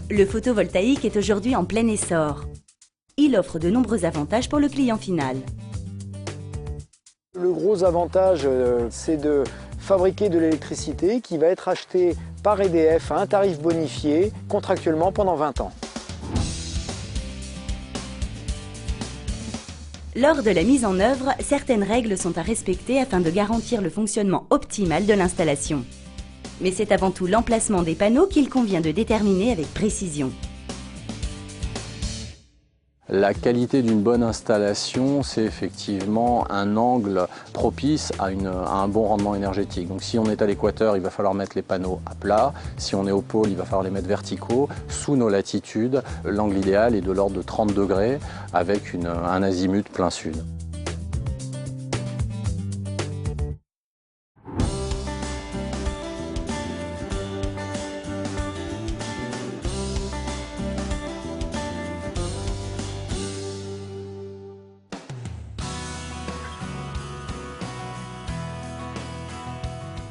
Le photovoltaïque est aujourd'hui en plein essor. Il offre de nombreux avantages pour le client final. Le gros avantage, c'est de fabriquer de l'électricité qui va être achetée par EDF à un tarif bonifié contractuellement pendant 20 ans. Lors de la mise en œuvre, certaines règles sont à respecter afin de garantir le fonctionnement optimal de l'installation. Mais c'est avant tout l'emplacement des panneaux qu'il convient de déterminer avec précision. La qualité d'une bonne installation, c'est effectivement un angle propice à un bon rendement énergétique. Donc si on est à l'équateur, il va falloir mettre les panneaux à plat. Si on est au pôle, il va falloir les mettre verticaux. Sous nos latitudes, l'angle idéal est de l'ordre de 30 degrés avec un azimut plein sud.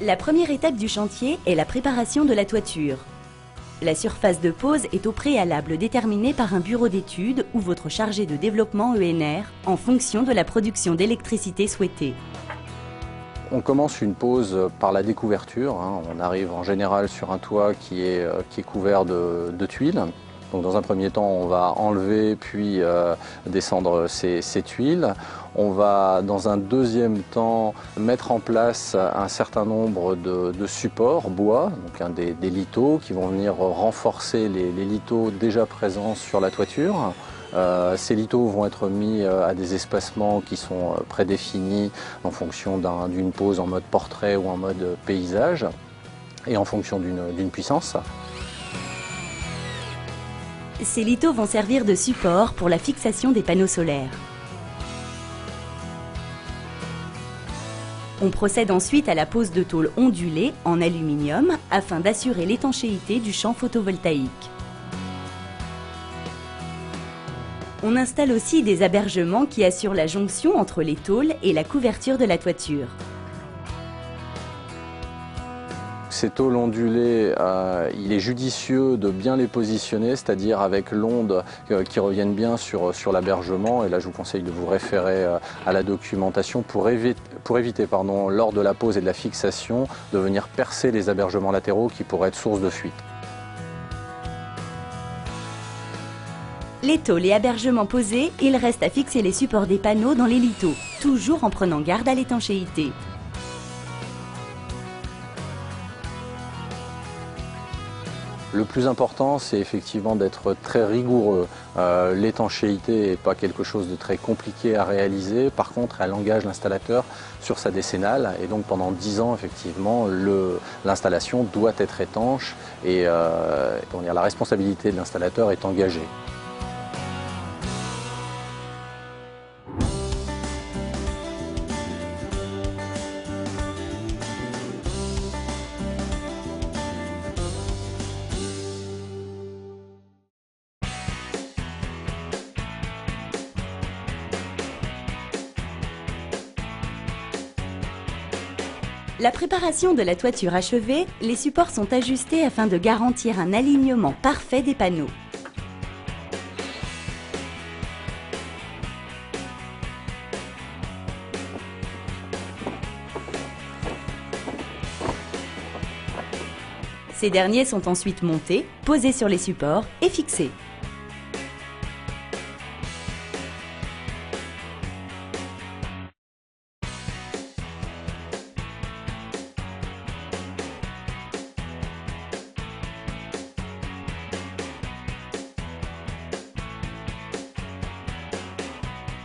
La première étape du chantier est la préparation de la toiture. La surface de pose est au préalable déterminée par un bureau d'études ou votre chargé de développement ENR en fonction de la production d'électricité souhaitée. On commence une pose par la découverture. On arrive en général sur un toit qui est couvert de tuiles. Donc dans un premier temps, on va enlever puis descendre ces tuiles. On va dans un deuxième temps mettre en place un certain nombre de supports bois, donc des lithos qui vont venir renforcer les lithos déjà présents sur la toiture. Ces lithos vont être mis à des espacements qui sont prédéfinis en fonction d'une pose en mode portrait ou en mode paysage et en fonction d'une puissance. Ces lithos vont servir de support pour la fixation des panneaux solaires. On procède ensuite à la pose de tôles ondulées en aluminium afin d'assurer l'étanchéité du champ photovoltaïque. On installe aussi des abergements qui assurent la jonction entre les tôles et la couverture de la toiture. Ces tôles ondulées, il est judicieux de bien les positionner, c'est-à-dire avec l'onde qui revienne bien sur l'abergement. Et là, je vous conseille de vous référer à la documentation pour éviter lors de la pose et de la fixation, de venir percer les abergements latéraux qui pourraient être source de fuite. Les tôles et abergements posés, il reste à fixer les supports des panneaux dans les lithos, toujours en prenant garde à l'étanchéité. Le plus important, c'est effectivement d'être très rigoureux. L'étanchéité n'est pas quelque chose de très compliqué à réaliser. Par contre, elle engage l'installateur sur sa décennale. Et donc pendant 10 ans, effectivement, l'installation doit être étanche et la responsabilité de l'installateur est engagée. La préparation de la toiture achevée, les supports sont ajustés afin de garantir un alignement parfait des panneaux. Ces derniers sont ensuite montés, posés sur les supports et fixés.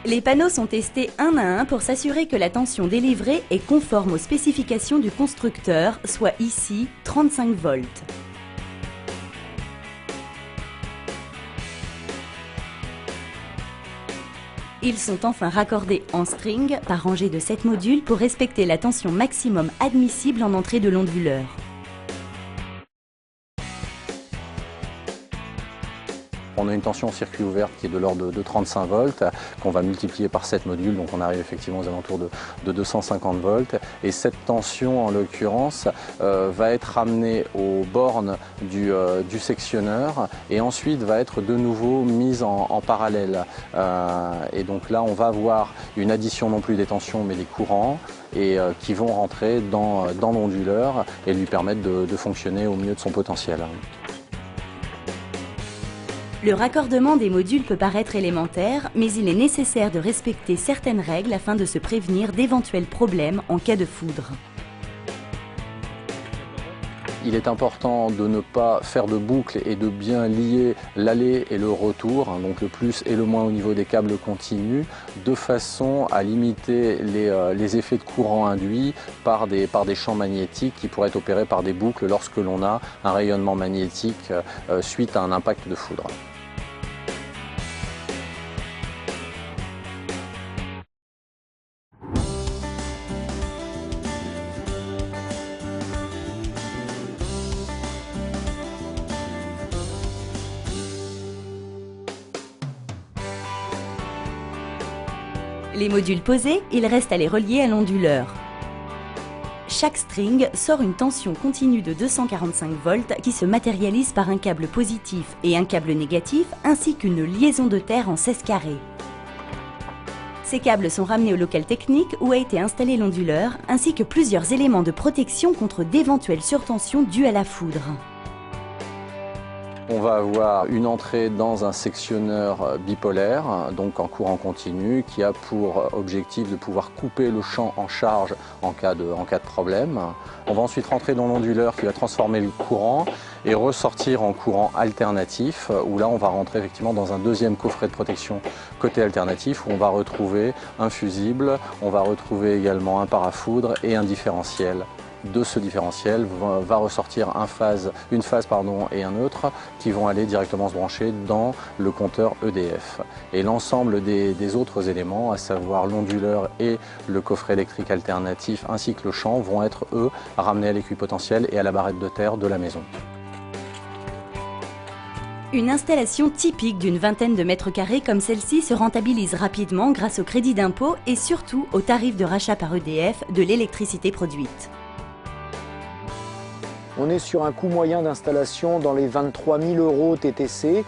Les panneaux sont testés un à un pour s'assurer que la tension délivrée est conforme aux spécifications du constructeur, soit ici 35 volts. Ils sont enfin raccordés en string par rangée de 7 modules pour respecter la tension maximum admissible en entrée de l'onduleur. On a une tension en circuit ouvert qui est de l'ordre de 35 volts, qu'on va multiplier par 7 modules, donc on arrive effectivement aux alentours de 250 volts. Et cette tension, en l'occurrence, va être ramenée aux bornes du sectionneur et ensuite va être de nouveau mise en parallèle. Et donc là, on va avoir une addition non plus des tensions mais des courants et qui vont rentrer dans l'onduleur et lui permettre de fonctionner au mieux de son potentiel. Le raccordement des modules peut paraître élémentaire, mais il est nécessaire de respecter certaines règles afin de se prévenir d'éventuels problèmes en cas de foudre. Il est important de ne pas faire de boucle et de bien lier l'aller et le retour, donc le plus et le moins au niveau des câbles continus, de façon à limiter les effets de courant induits par des champs magnétiques qui pourraient être opérés par des boucles lorsque l'on a un rayonnement magnétique suite à un impact de foudre. Les modules posés, il reste à les relier à l'onduleur. Chaque string sort une tension continue de 245 volts qui se matérialise par un câble positif et un câble négatif ainsi qu'une liaison de terre en 16 carrés. Ces câbles sont ramenés au local technique où a été installé l'onduleur ainsi que plusieurs éléments de protection contre d'éventuelles surtensions dues à la foudre. On va avoir une entrée dans un sectionneur bipolaire, donc en courant continu, qui a pour objectif de pouvoir couper le champ en charge en cas de problème. On va ensuite rentrer dans l'onduleur qui va transformer le courant et ressortir en courant alternatif, où là on va rentrer effectivement dans un deuxième coffret de protection côté alternatif, où on va retrouver un fusible, on va retrouver également un parafoudre et un différentiel. De ce différentiel va ressortir une phase et un autre qui vont aller directement se brancher dans le compteur EDF. Et l'ensemble des autres éléments, à savoir l'onduleur et le coffret électrique alternatif ainsi que le champ, vont être eux ramenés à l'équipotentiel et à la barrette de terre de la maison. Une installation typique d'une vingtaine de mètres carrés comme celle-ci se rentabilise rapidement grâce au crédit d'impôt et surtout au tarif de rachat par EDF de l'électricité produite. On est sur un coût moyen d'installation dans les 23 000 € TTC,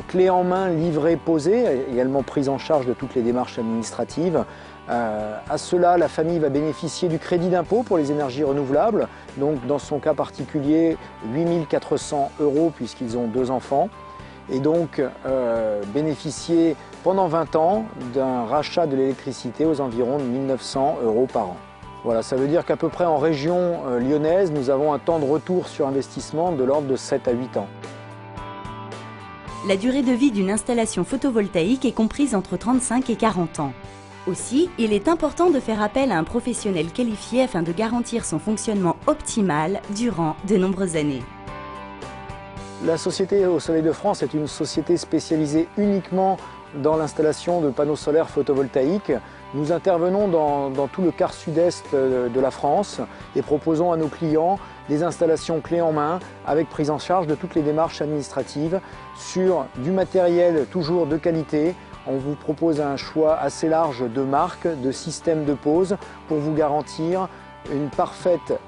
clé en main, livrée, posée, également prise en charge de toutes les démarches administratives. À cela, la famille va bénéficier du crédit d'impôt pour les énergies renouvelables, donc dans son cas particulier 8 400 € puisqu'ils ont 2 enfants, et donc bénéficier pendant 20 ans d'un rachat de l'électricité aux environs de 1 900 € par an. Voilà, ça veut dire qu'à peu près en région lyonnaise, nous avons un temps de retour sur investissement de l'ordre de 7 à 8 ans. La durée de vie d'une installation photovoltaïque est comprise entre 35 et 40 ans. Aussi, il est important de faire appel à un professionnel qualifié afin de garantir son fonctionnement optimal durant de nombreuses années. La société Au Soleil de France est une société spécialisée uniquement dans l'installation de panneaux solaires photovoltaïques. Nous intervenons dans tout le quart sud-est de la France et proposons à nos clients des installations clés en main avec prise en charge de toutes les démarches administratives sur du matériel toujours de qualité. On vous propose un choix assez large de marques, de systèmes de pose pour vous garantir une parfaite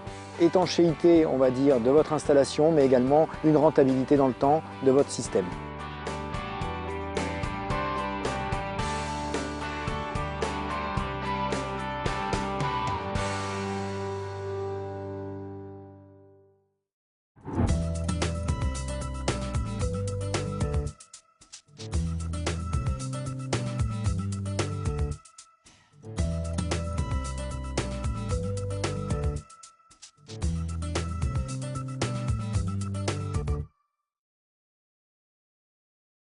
étanchéité, on va dire, de votre installation, mais également une rentabilité dans le temps de votre système.